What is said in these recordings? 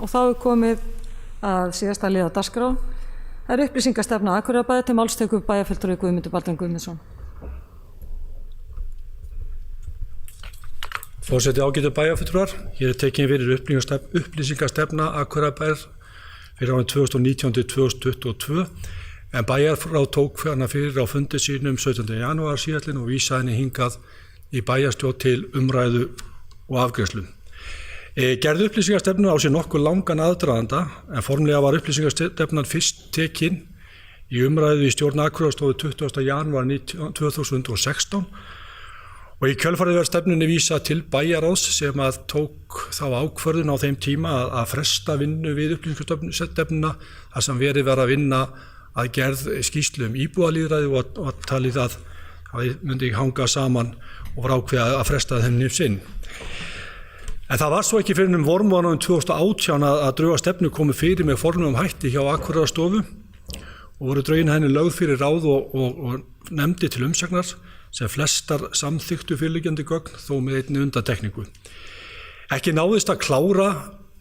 Og þá komið að síðasta liða á dagskrá. Það upplýsingastefna Akureyrarbæjar, til máls tekur bæjarfulltrúi Guðmundur Baldvin Guðmundsson. Forseti, ágætu bæjarfulltrúar, hér tekin fyrir upplýsingastefna Akureyrarbæjar fyrir árin 2019-2022, en bæjarráð tók hana fyrir á fundi sínum 17. janúar síðastliðinn og vísaði henni hingað í bæjarstjórn til umræðu og afgreiðslu. Gerð upplýsingastefnu á sér nokkuð langan aðdraganda, en formlega var upplýsingastefnan fyrst tekin í umræðu í stjórn Akureyrarstofu 20. janúar 2016 og í kjölfarið var stefnunni vísað til bæjarráðs sem að tók þá ákvörðun á þeim tíma að fresta vinnu við upplýsingastefnuna þar sem verið var að vinna að gerð skýrslu íbúalýðræði og talið að það myndi hanga saman og var ákveðið að fresta þeim sinn. En það var svo ekki fyrir vormánuðum 2018 að drög að stefnu komu fyrir með formlegum hætti hjá Akureyrarstofu og voru drögin henni lögð fyrir ráð og nefndi til umsagnar sem flestar samþykktu fyrirliggjandi gögn þó með einni undantekningu. Ekki náðist að klára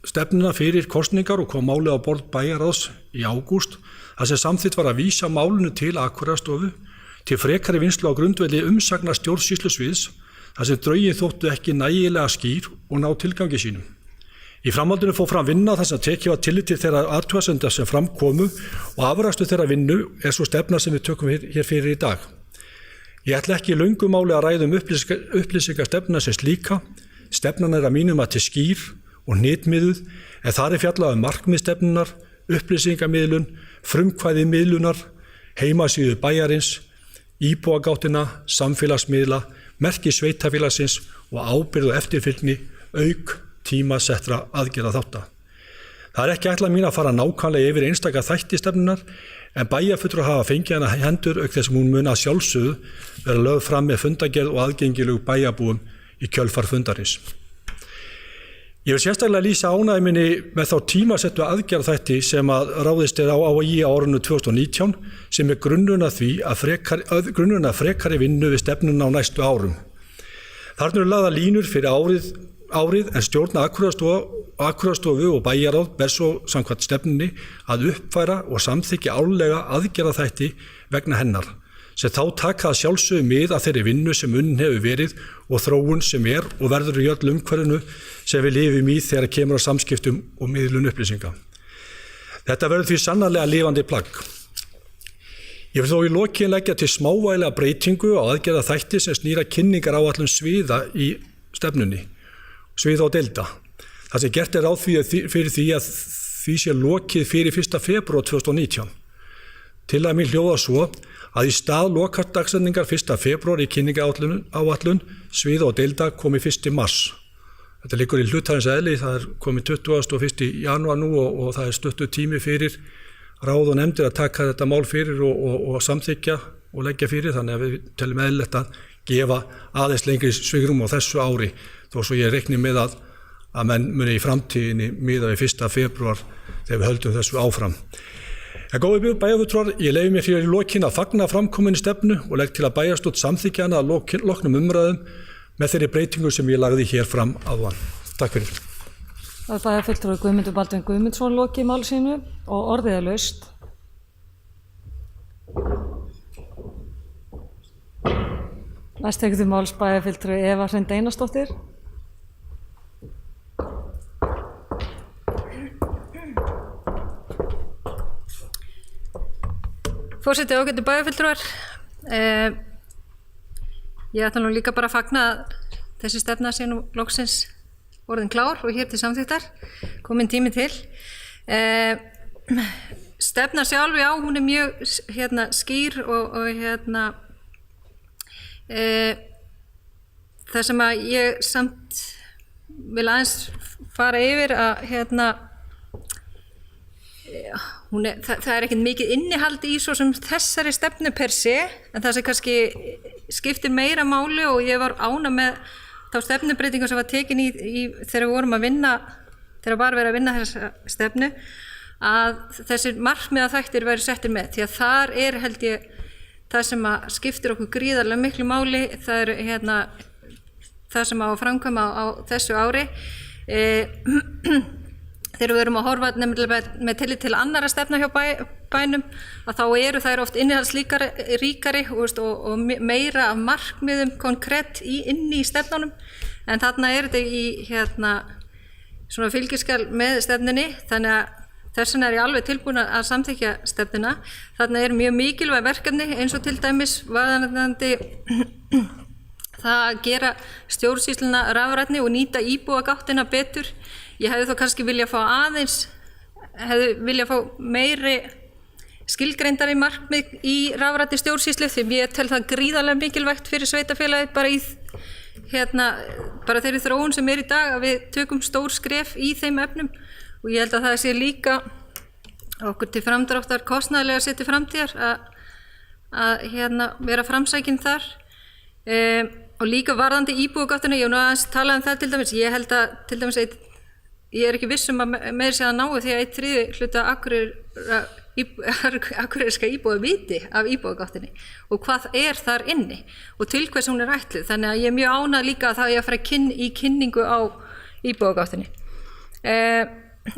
stefnuna fyrir kosningar og kom málið á borð bæjarráðs í ágúst þar sem samþykkt var að vísa málinu til Akureyrarstofu til frekari vinnslu á grundvelli umsagnar stjórnsýslusviðs þar sem drögin þóttu ekki nægilega skýr og ná tilgangi sínum. Í framhaldinu fór fram vinna þar sem tekið var tillit til þeirra athugasemda sem fram komu og afrakstur þeirra vinnu er svo stefna sem við tökum hér fyrir í dag. Ég ætla ekki í löngu máli að ræða upplýsingastefnuna sem slíka. Stefnan er að mínum að til skýr og hnitmiðuð, en þar er fjallað markmið stefnunar, upplýsingamiðlun, frumkvæði miðlunar, heimasíðu bæjarins, íbúagáttina, samfélagsmiðla, merki sveitafélagsins og ábyrgð og eftirfylgni auk tímasettra aðgerða þátta. Það er ekki ætlað mín að fara nákvæmlega yfir einstaka þætti stefnunar, en bæjarfulltrúar hafa fengið hana hendur auk þess að hún mun að sjálfsögðu vera lögð fram með fundargerð og aðgengilegu bæjarbúum í kjölfar fundarins. Ég vil sérstaklega lýsa ánægju minni með þá tímasettu aðgerðaþætti sem að ráðist er á í árinu 2019 sem er grunnurinn að frekari vinnu við stefnuna á næstu árum. Þarna eru lagðar línur fyrir árið en stjórn Akureyrarstofu og bæjarráð ber svo samkvæmt stefnunni að uppfæra og samþykkja árlega aðgerðaþætti vegna hennar sem þá taka að sjálfsögðu mið að þeirri vinnu sem unnin hefur verið og þróun sem er og verður í öllu umhverfinu sem við lifum í þegar kemur á samskiptum og miðlun upplýsinga. Þetta verður því sannarlega lifandi plagg. Ég vil þó í lokin leggja til smávægilega breytingu á aðgerðaþætti sem snýra kynningaráætlun sviða í stefnunni, sviða og deilda. Það sem gert er ráð fyrir því að því sé lokið fyrir 1. febrúar 2019. Tillaga mín hljóðar svo að í stað lokadagsetningar 1. febrúar í kynningaráætlun sviða og deilda komi 1. mars. Þetta liggur í hlutarins eðli, það er komið 21. janúar nú og það er stuttur tími fyrir ráð og nefndir að taka þetta mál fyrir og samþykkja og leggja fyrir, þannig að við teljum eðlilegt að gefa aðeins lengri svigrúm á þessu ári, þó svo ég reikni með að menn muni í framtíðinni miða við 1. febrúar þegar við höldum þessu áfram. En góðir bæjarfulltrúar, ég leyfi mér fyrir í lokin að fagna framkominni stefnu og legg til að bæjarstjórn samþykkja hana að loknum umræðum með þeirri breytingu sem ég lagði hér fram áðan. Takk fyrir. Það er bæjarfulltrúi Guðmundur Baldvin Guðmundsson lokið máli sínu og orðið er laust. Næst tekur til máls bæjarfulltrúi Eva Hrund Einarsdóttir. Forseti, ágætu bæjarfulltrúar, ég ætla nú líka bara að fagna að þessi stefna sé nú loksins orðin klár og hér til samþykktar, komin tími til. Stefna sjálf, já, hún er mjög skýr og það sem að ég samt vil aðeins fara yfir að það er ekkert mikið innihald í svo sem þessari stefnu per se, en það sem kannski skiptir meira máli og ég var ánægð með þá stefnubreytingu sem var tekin í þegar við vorum að vinna, þegar var verið að vinna þessa stefnu, að þessir markmiðaþættir væru settir með, því að þar er held ég það sem að skiptir okkur gríðarlega miklu máli, það er það sem á að framkvæma á þessu ári. þegar við erum að horfa nefnilega með tillit til annara stefna hjá bænum, að þá eru þær oft innihaldsríkari og meira af markmiðum konkrétt inni í stefnunum, en þarna þetta í svona fylgiskjal með stefnunni, þannig að þess vegna ég alveg tilbúin að samþykkja stefnuna. Þarna mjög mikilvæg verkefni eins og til dæmis varðandi það að gera stjórnsýsluna rafrænni og nýta íbúagáttina betur. Ég hefði þá kannski viljað fá meiri skilgreindari markmið í rafrænni stjórnsýslu, því ég tel það gríðarlega mikilvægt fyrir sveitarfélagið bara í bara þeirri þróun sem í dag, að við tökum stór skref í þeim efnum, og ég held að það sé líka okkur til framdráttar kostnaðarlega sér til framtíðar að vera framsækin þar. Og líka varðandi íbúagáttina, ég hef nú aðeins talað það til dæmis, ég held að til dæmis ég ekki viss að meira sé að náu því að 1/3 hluta akureyriska íbúa viti af íbúagáttinni og hvað þar inni og til hvers hún ætluð, þannig að ég mjög ánægð líka að það að fara í kynningu á íbúagáttinni.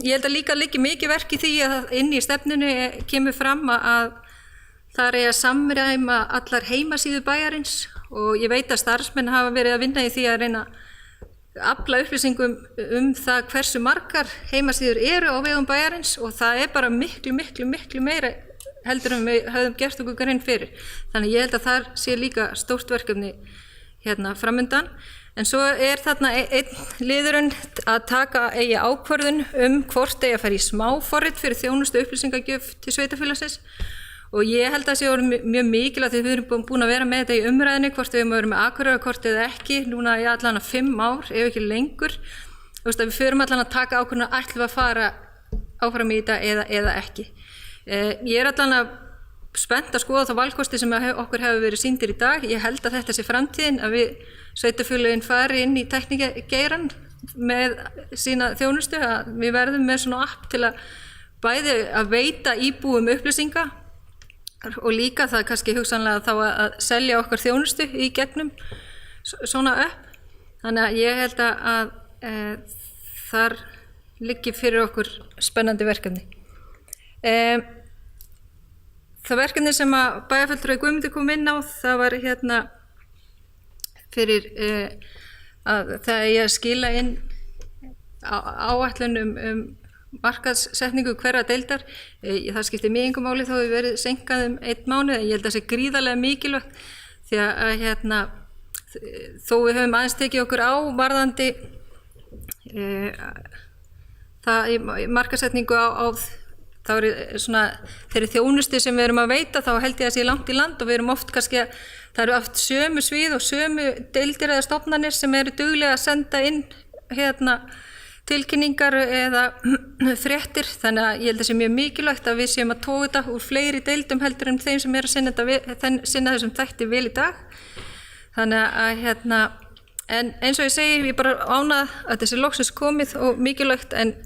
Ég held að líka liggi mikið verk í því að inni í stefnunni kemur fram að það að samræma allar heimasíður bæjarins, og ég veit að starfsmenn hafa verið að vinna í því að reyna afla upplýsingum það hversu margar heimasíður eru á vegum bæjarins, og það bara miklu meira heldur en við höfum gert okkur grein fyrir. Þannig ég held að það sé líka stórt verkefni framundan. En svo þarna einn liðurinn að taka eigi ákvörðun hvort eigi að fara í smáforrit fyrir þjónustu upplýsingagjöf til sveitarfélagsins. Og ég held að það sé mjög mikilvægt, því við erum búin að vera með þetta í umræðinni, hvort við erum að vera með Akureyrarkort eða ekki, núna í allan 5 ár, ef ekki lengur. Við förum allan að taka ákvörðun að ætlum að fara áfram í þetta eða ekki. Ég allan spennt að skoða þá valkosti sem okkur hefur verið sýndir í dag. Ég held að þetta sé framtíðin, að við sveitarfélögin fari inn í tæknigeirann með sína þjónustu, að við verðum með svona app til að bæði að veita íbúum upplýsinga og líka það kannski hugsanlega þá að selja okkar þjónustu í gegnum svona app. Þannig að ég held að þar liggi fyrir okkur spennandi verkefni. Það verkefni sem að bæjarfulltrúi Guðmundur kom inn á, það var fyrir að það eigi að skila inn áætlun markaðssetningu hverra deildar. Það skiptir mig engu máli þó við verið senkað 1 mánuð, en ég held að það sé gríðarlega mikilvægt, því að þó við höfum aðeins tekið okkur á varðandi markaðssetningu á þá svona þeirri þjónustu sem við erum að veita, þá held ég að sé langt í land, og við erum oft kannski það eru oft sömu svið og sömu deildir eða stofnanir sem eru duglega að senda inn tilkynningar eða fréttir, þannig að ég held að það sé mjög mikilvægt að við séum að toga þetta úr fleiri deildum heldur en þeim sem eru að sinna þessum þætti vel í dag. Þannig að en eins og ég segi, ég bara ánað að þessi loksins komið og mikilvægt, en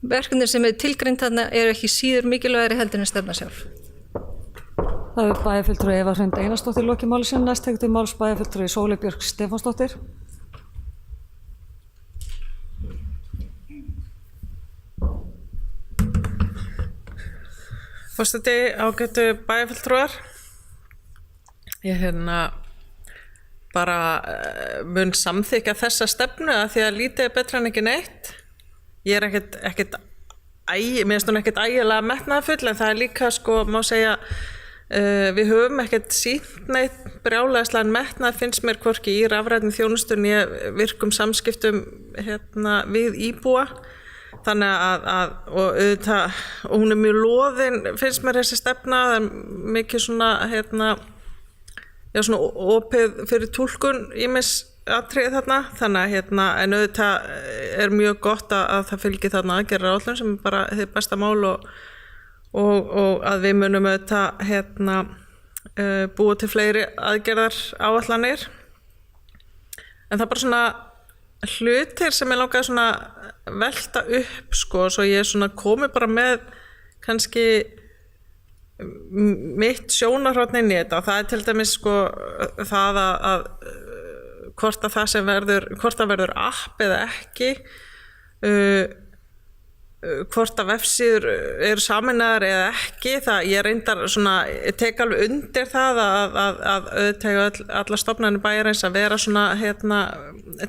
verkefnir sem tilgreind þarna eru ekki síður mikilvægari heldur en stefna sjálf. Það bæjarfulltrúi Eva Hrund Einarsdóttir lokið máli sinni. Næst tekur til máls bæjarfulltrúi Sóley Björk Stefánsdóttir. Forseti, ágætu bæjarfulltrúar. Ég bara mun samþykja þessa stefnu, að því að lítið betra en ekki neitt. Ég mér finnst hún ekkert ægilega metnaðarfull, en það líka má segja, við höfum ekkert sýnt neitt brjálæðislegan metnað, finnst mér, hvorki í rafrænni þjónustu né virkum samskiptum við íbúa. Þannig og auðvitað, og hún mjög loðin, finnst mér þessi stefna, það mikið svona svona opið fyrir túlkun ýmis atriði þarna, þannig en auðvitað mjög gott að það fylgir þarna aðgerðaráætlun sem bara þið besta mál, og að við munum auðvitað búa til fleiri aðgerðaráætlanir. En það bara svona hlutir sem ég langaði svona velta upp, svo ég komi bara með kannski mitt sjónarhorn inn í þetta, og það til dæmis það að hvort það verður app eða ekki. hvort að vefsíður eru sameinaðar eða ekki, það ég reyndar svona, ég tek alveg undir það að tega alla stofnanir bæjarins að vera svona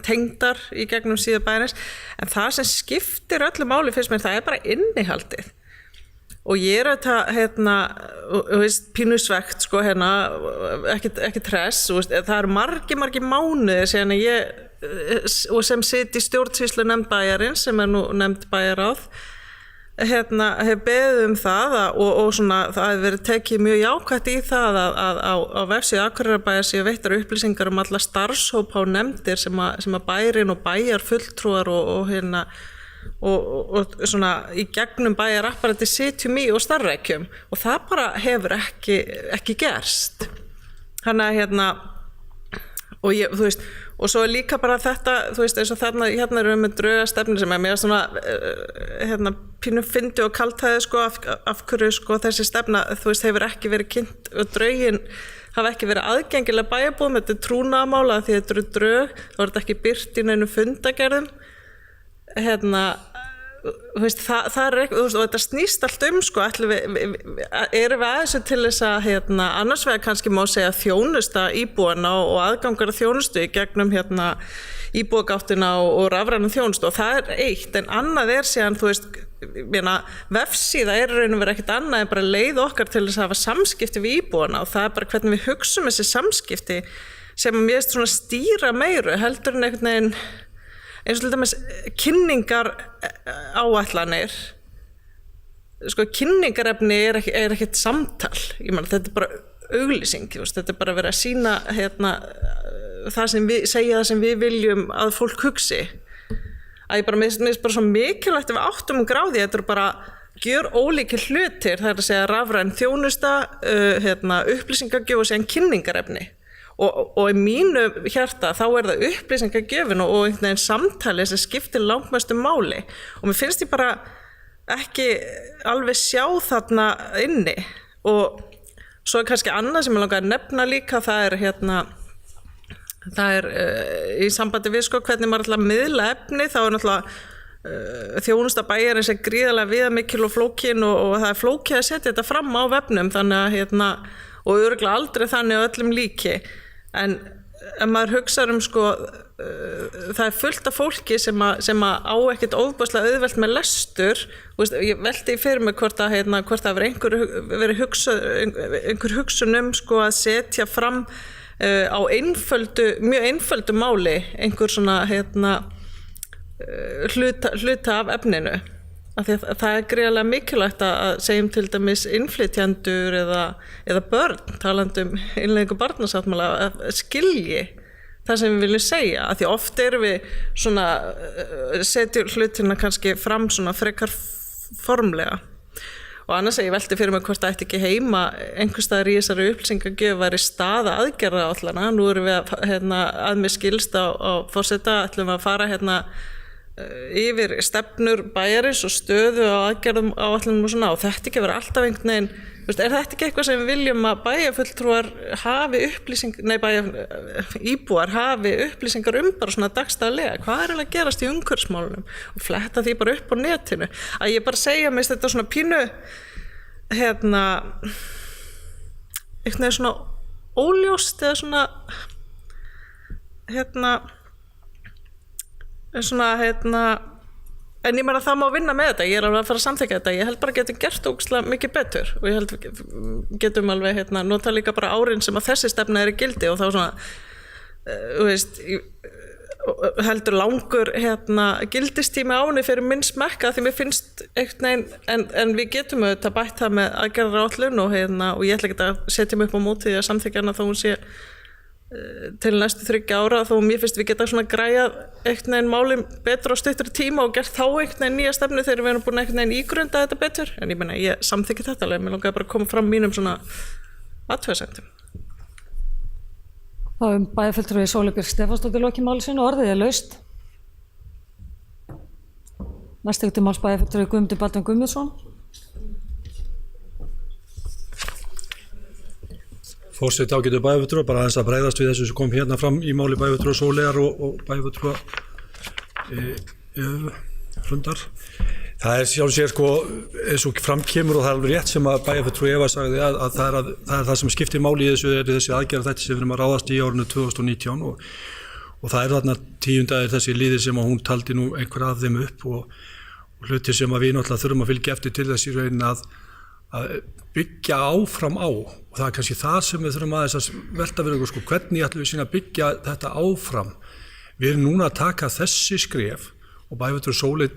tengdar í gegnum síðu bæjarins, en það sem skiptir öllu máli finnst mér, það er bara innihaldið. Og ég veist, pínusvegt, sko, ekki tress, það eru margir mánuðir síðan ég og sem sitt í stjórnsýslu nefnd bæjarins, sem nú nefnd bæjaráð, hef beðið það og svona, það hefur verið tekið mjög jákvætt í það að á vefsíðu Akureyrarbæjar séu veittar upplýsingar alla starfshópa og nefndir sem að bærin og bæjarfulltrúar og svona í gegnum bæjarapparati sitjum í og starfrækjum, og það bara hefur ekki gerst. Þannig að og þú veist, og svo líka bara þetta, þú veist, eins og þarna erum við með draugastefnu sem mér svona pínu fyndi og kaltæði, sko, af hverju, sko, þessi stefna, þú veist, hefur ekki verið kynnt og draugin hafa ekki verið aðgengilega bæjarbúum, þetta er trúnaðarmála því þetta eru draug, þá er þetta ekki birt í neinum fundagerðum, þú veist, það er ekki, þú veist, og þetta snýst allt sko, erum við aðeins til þess að annars vegar kannski má segja þjónusta íbúana og aðgangar að þjónustu í gegnum íbúagáttina og rafrænum þjónustu, og það er eitt, en annað er síðan, þú veist, vefsíða er raun og verið ekkert annað en bara leið okkar til þess að hafa samskipti við íbúana, og það er bara hvernig við hugsum þessi samskipti sem mér finnst svona stýra meiru heldur en einhvern veginn eins og til dæmis kynningar áætlanir, sko, kynningarefni er ekkert samtal, ég meina þetta er bara auglýsing, þetta er bara verið að sýna það sem við viljum að fólk hugsi, að ég bara mér bara svo mikilvægt að við áttum gráði, þetta eru bara gjör ólíkir hlutir, það er að segja rafræn þjónusta, upplýsingagjöf og síðan kynningarefni. Og í mínu hjarta þá er það upplýsingagjöfin og einhvern veginn samtali sem skiptir langmestu máli, og mér finnst ég bara ekki alveg sjá þarna inni. Og svo er kannski annað sem ég langar að nefna líka, það er í sambandi við, sko, hvernig maður ætla að miðla efni, þá er náttúrulega þjónusta bæjarins er gríðarlega viðamikil og flókin og það er flókið að setja þetta fram á vefnum, þannig að og örugglega aldrei þannig á öllum líki, en ef maður hugsar sko, það er fullt af fólki sem á ekkert ofboðslega auðvelt með lestur, ég velti fyrir mig hvort það verið einhver hugsun sko, að setja fram á mjög einföldu máli einhver svona hluta af efninu, af því að það er gríðarlega mikilvægt að segjum til dæmis innflytjendur eða börn, talandi innleiðingu barnasáttmála, að skilji það sem við viljum segja, af því oft erum við svona setjum hlutina kannski fram svona frekar formlega. Og annars ég velti fyrir mig hvort það ætti ekki heima einhvers staðar í þessari upplýsingagjöf væri staða aðgerðaáætlana. Nú erum við að mér skilst á forseta, ætlum við að fara yfir stefnur bæjarins og stöðu á aðgerðum áætlunum og svona, og þetta ekki vera alltaf einhvern veginn, er þetta ekki eitthvað sem við viljum að bæjarfulltrúar hafi íbúar hafi upplýsingar bara svona dagstaglega, hvað er að gerast í umhverfismálunum, og fletta því bara upp á netinu, að ég bara segja mér þetta svona pínu eitthvað svona óljóst eða svona en ég meina það má vinna með þetta, ég er alveg að fara að samþykkja þetta, ég held bara getum gert ógeðslega mikið betur, og ég held getum alveg nota líka bara árin sem að þessi stefna er í gildi, og þá svona heldur langur gildistími á henni fyrir minn smekka, því mér finnst einhvern veginn, en við getum auðvitað bætt það með aðgerðaráætlun og ég ætla ekki að setja mig upp á móti því að samþykkja hana þó hún sé til næstu 3 ára, þó mér finnst við geta svona græjað einhvern veginn málum betur á stuttri tíma og gert þá einhvern veginn nýja stefnu þegar við erum búin einhvern veginn ígrunda þetta betur, en ég meina ég samþykki þetta alveg, mér langaði bara að koma fram mínum svona athugasemdum. Þá bæjarfulltrúi Sóley Björk Stefánsdóttir lokið máli sínu, orðið er laust. Næst tekur til máls bæjarfulltrúi Guðmundur Baldvin Guðmundsson. Forseti ágætu bæjarfulltrúar, bara aðeins að bregðast við þessu sem kom hérna fram í máli bæjarfulltrúa Sóleyjar og bæjarfulltrúa Hrundar. Það sjálf sér sko eins og framkemur og það alveg rétt sem að bæjarfulltrúi Eva sagði að það er það sem skiptir máli í þessi aðgerð þetta sem við erum að ráðast í árinu 2019 og það er þarna 10. þessi liðir sem að hún taldi nú einhver af þeim upp og hlutir sem að við náttúrulega þurfum að fylgja eftir til þessi raunin að byggja áfram á og það er kannski það sem við þurfum aðeins að velta við okkur sko hvernig ætlum við sína að byggja þetta áfram. Við erum núna að taka þessi skref og bæjarfulltrúi Sóley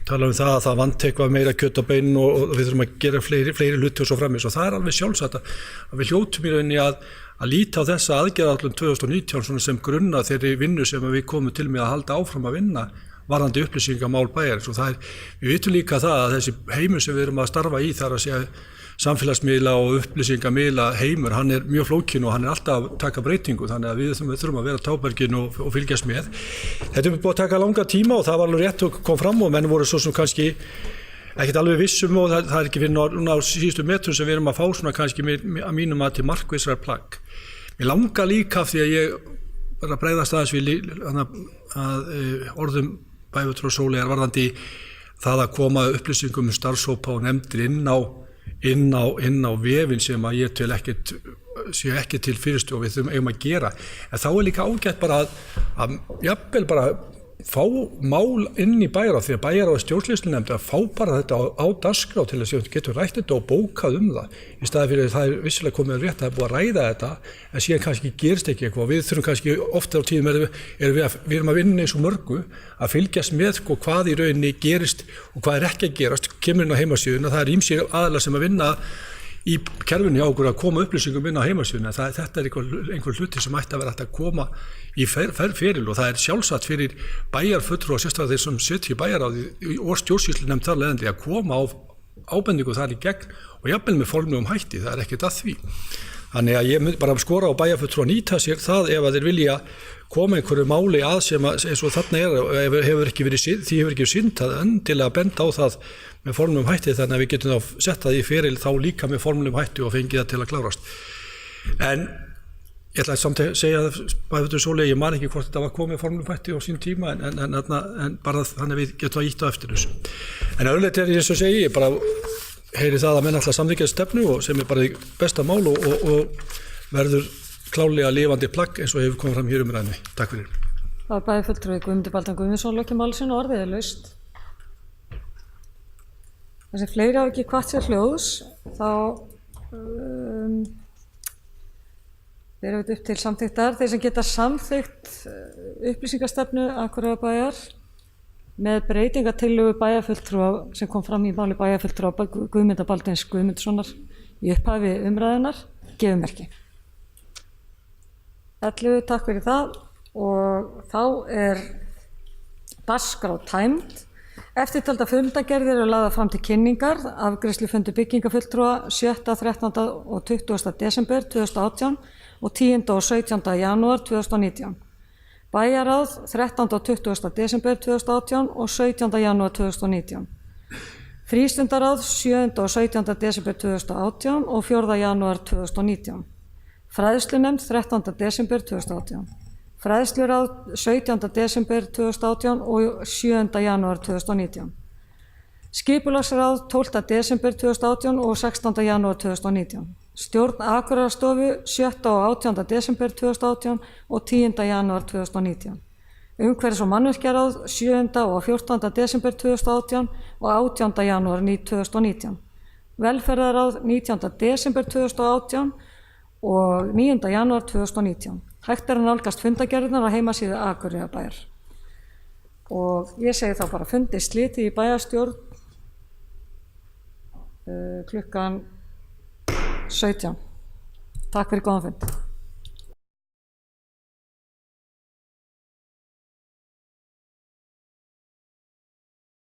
tala það að það vant eitthvað meira kjöt á beinin og við þurfum að gera fleiri hluti og svo framins og það er alveg sjálfsagt að við hljótum í rauninni að líta á þessa aðgerðaáætlun 2019 svona sem grunna þeirri vinnu sem við komum til með að halda áfram að vinna varðandi upplýsingamál bæjarins og við vitum líka það að þessi heimur sem við erum að starfa í þar að segja samfélagsmiðla og upplýsingamiðla heimur, hann er mjög flókin og hann er alltaf að taka breytingu þannig að við þurfum að vera á táberginu og fylgjast með. Þetta er búið að taka langa tíma og það var alveg rétt og kom fram og menn voru svo sem kannski ekkert alveg vissum og það er ekki fyrir núna á síðustu metrum sem við erum að fá svona kannski að mínum að til markvissrar plagg. Mér langar líka því að ég var að bregðast aðeins við að orðum bæjarfulltrúa Sóleyjar varðandi það að koma upplýsingum starfshópa og nefndir inn á vefinn sem að ég tel sé ekki til fyrirstu og við þurfum eigum að gera en þá er líka ágætt bara að jafnvel bara fá mál inn í bæjarráð því að bæjarráð stjórnsýslunefnd að fá bara þetta á dagskrá til þess að við getum rætt þetta og bókað það í staði fyrir það er vissilega komið rétt að það er búið að ræða þetta en síðan kannski gerist ekki eitthvað við þurfum kannski ofta á tíðum við erum að vinna eins og mörgu að fylgjast með hvað í rauninni gerist og hvað er ekki að gerast kemur inn á heimasíðuna það er ýmsir aðilar sem að vinna í kerfinu hjá okkur að koma upplýsingum inn á heimasíðuna þetta er einhver hluti sem ætti að vera hægt að koma í feril og það er sjálfsagt fyrir bæjarfulltrúa og sérstaklega þeir sem sitja í bæjarráði og stjórnsýslunefnd þar leiðandi að koma á ábendingu þar í gegn og jafnvel með formlegum hætti, það er ekkert að því. Þannig að ég myndi bara skora á bæjarfulltrúa að nýta sér það ef að þeir vilja koma einhverju máli að sem eins og þarna því hefur ekki verið sinnt að endilega benda á það með formlegum hætti þannig að við getum þá sett það í feril þá líka með formlegum hætti og fengið það til að klárast. En ég ætla samt að segja bæjarfulltrúi Sóley, ég man ekki hvort þetta var komið formlegum hætti á sín tíma en bara þannig að við getum að íta eftir þessu. En öðruleyti er ég eins og segi, ég bara heyri það að menn ætla að samþykkja stefnu og sem er bara besta mál og verður klálega lifandi plagg eins og hefur komið fram hér ræðinni. Takk fyrir. Það var bæjarfulltrúi Guðmundur Baldvin Guðmundsson lokið máli sínu og orðið er laust. Þessi fleiri hafa ekki hvatt sér hljóðs þá erum við upp til samþykktar. Þeir sem geta samþykkt upplýsingastefnu Akureyrarbæjar með breytingatillögu bæjarfulltrúa sem kom fram í máli bæjarfulltrúa Guðmundar Baldvins Guðmundssonar í upphafi umræðunnar gefur merki. 11, takk fyrir það og þá er dagskrá tæmd. Eftirtalda fundagerðir eru lagðar fram til kynningar, afgreiðslufundur byggingafulltrúa 7., 13. og 20. desember 2018 og 10. og 17. janúar 2019. Bæjarráð 13. og 20. desember 2018 og 17. janúar 2019. Frístundaráð 7. og 17. desember 2018 og 4. janúar 2019. Fræðslunefnd 13. desember 2018. Fræðsluráð 17. desember 2018 og 7. janúar 2019. Skipulagsráð 12. desember 2018 og 16. janúar 2019. Stjórn Akureyrarstofu 7. og 18. desember 2018 og 10. janúar 2019. Umhverfis- og mannvirkjaráð 7. og 14. desember 2018 og 18. janúar 2019. Velferðarráð 19. desember 2018 og 9. janúar 2019. Hægt er að nálgast fundagerðirnar á heimasíðu Akureyrarbæjar. Og ég segi þá bara fundi slitið í bæjarstjórn klukkan 17. Takk fyrir góðan fund.